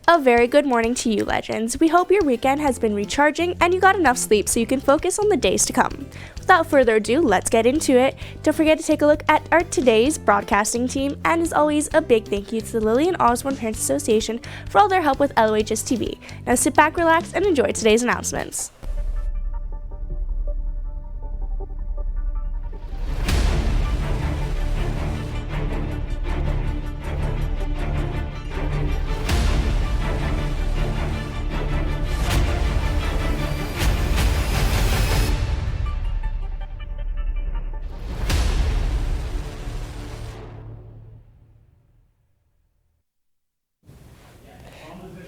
A very good morning to you, Legends. We hope your weekend has been recharging and you got enough sleep so you can focus on the days to come. Without further ado, let's get into it. Don't forget to take a look at our today's broadcasting team, and as always, a big thank you to the Lillian Osborne Parents Association for all their help with LOHSTV. Now sit back, relax, and enjoy today's announcements.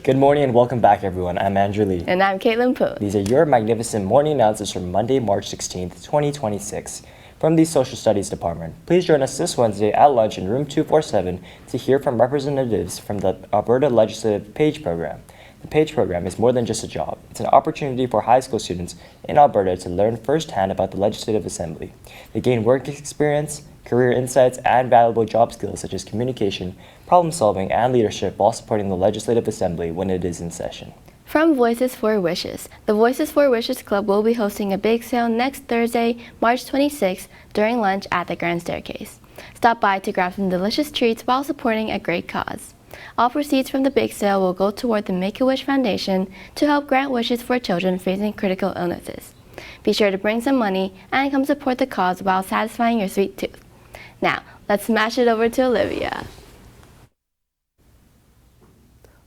Good morning and welcome back, everyone. I'm Andrew Lee. And I'm Caitlin Poe. These are your magnificent morning announcements for Monday, March 16th, 2026 from the Social Studies Department. Please join us this Wednesday at lunch in room 247 to hear from representatives from the Alberta Legislature Page Program. The Page Program is more than just a job. It's an opportunity for high school students in Alberta to learn firsthand about the Legislative Assembly. They gain work experience, career insights, and valuable job skills such as communication, problem solving, and leadership while supporting the Legislative Assembly when it is in session. From Voices for Wishes, the Voices for Wishes Club will be hosting a bake sale next Thursday, March 26th during lunch at the Grand Staircase. Stop by to grab some delicious treats while supporting a great cause. All proceeds from the bake sale will go toward the Make-A-Wish Foundation to help grant wishes for children facing critical illnesses. Be sure to bring some money and come support the cause while satisfying your sweet tooth. Now, let's smash it over to Olivia.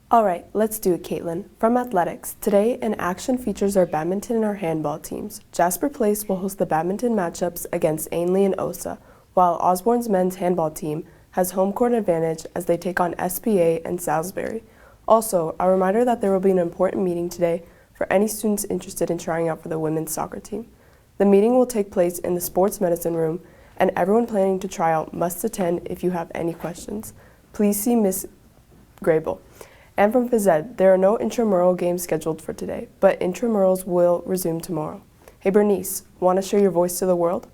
All right, let's do it, Caitlin. From athletics, today in action features our badminton and our handball teams. Jasper Place will host the badminton matchups against Ainley and OSA, while Osborne's men's handball team has home court advantage as they take on SPA and Salisbury. Also, a reminder that there will be an important meeting today for any students interested in trying out for the women's soccer team. The meeting will take place in the sports medicine room, and everyone planning to try out must attend if you have any questions. Please see Ms. Grable. And from phys ed, there are no intramural games scheduled for today, but intramurals will resume tomorrow. Hey Bernice, want to share your voice to the world?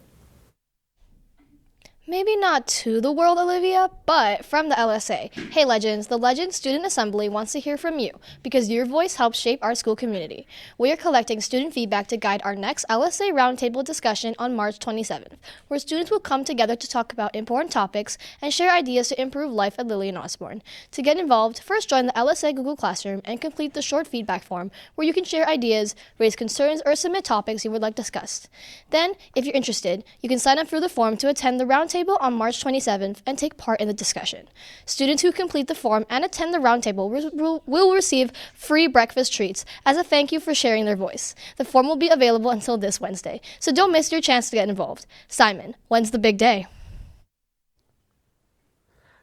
Maybe not to the world, Olivia, but from the LSA. Hey Legends, the Legends Student Assembly wants to hear from you because your voice helps shape our school community. We are collecting student feedback to guide our next LSA Roundtable discussion on March 27th, where students will come together to talk about important topics and share ideas to improve life at Lillian Osborne. To get involved, first join the LSA Google Classroom and complete the short feedback form where you can share ideas, raise concerns, or submit topics you would like discussed. Then, if you're interested, you can sign up through the form to attend the roundtable on March 27th and take part in the discussion. Students who complete the form and attend the roundtable will receive free breakfast treats as a thank you for sharing their voice. The form will be available until this Wednesday, so don't miss your chance to get involved. Simon, when's the big day?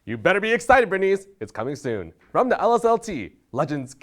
You better be excited, Bernice. It's coming soon. From the LSLT, Legends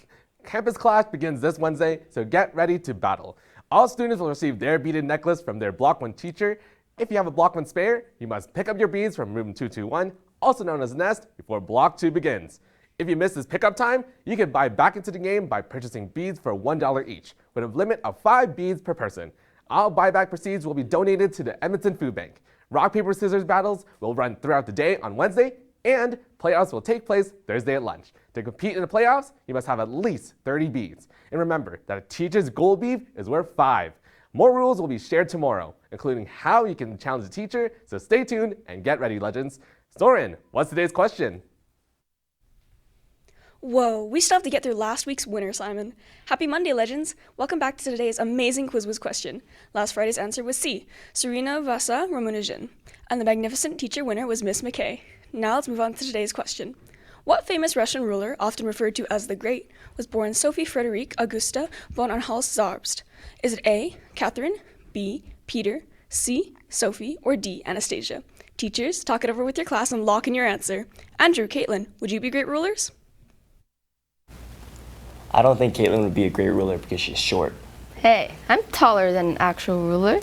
Campus Clash begins this Wednesday, so get ready to battle. All students will receive their beaded necklace from their Block 1 teacher. If you have a Block 1 spare, you must pick up your beads from room 221, also known as Nest, before Block 2 begins. If you miss this pickup time, you can buy back into the game by purchasing beads for $1 each, with a limit of 5 beads per person. All buyback proceeds will be donated to the Edmonton Food Bank. Rock, paper, scissors battles will run throughout the day on Wednesday, and playoffs will take place Thursday at lunch. To compete in the playoffs, you must have at least 30 beads. And remember that a teacher's gold bead is worth 5. More rules will be shared tomorrow, including how you can challenge the teacher, so stay tuned and get ready, Legends. Soren, what's today's question? Whoa, we still have to get through last week's winner, Simon. Happy Monday, Legends. Welcome back to today's amazing Quiz Whiz question. Last Friday's answer was C, Serena Vasa Ramanujin, and the magnificent teacher winner was Miss McKay. Now let's move on to today's question. What famous Russian ruler, often referred to as the Great, was born Sophie Frederique Augusta von Anhalt-Zerbst? Is it A, Catherine, B, Peter, C, Sophie, or D, Anastasia? Teachers, talk it over with your class and lock in your answer. Andrew, Caitlin, would you be great rulers? I don't think Caitlin would be a great ruler because she's short. Hey, I'm taller than an actual ruler.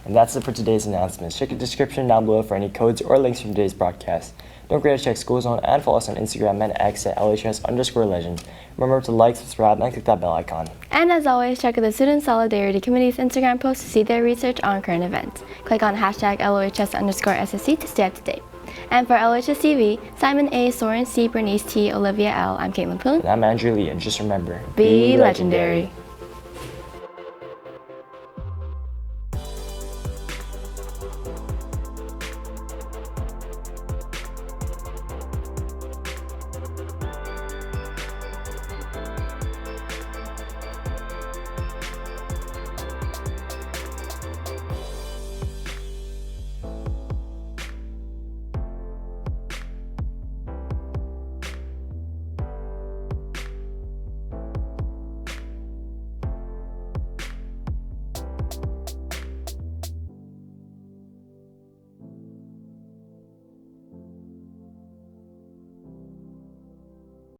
And that's it for today's announcements. Check the description down below for any codes or links from today's broadcast. Don't forget to check School Zone and follow us on Instagram and X at LHS_legend. Remember to like, subscribe, and click that bell icon. And as always, check out the Student Solidarity Committee's Instagram post to see their research on current events. Click on hashtag LOHS_SSC to stay up to date. And for LOHSTV, Simon A, Soren C, Bernice T, Olivia L, I'm Caitlin Poon. And I'm Andrew Lee, and just remember, Be legendary.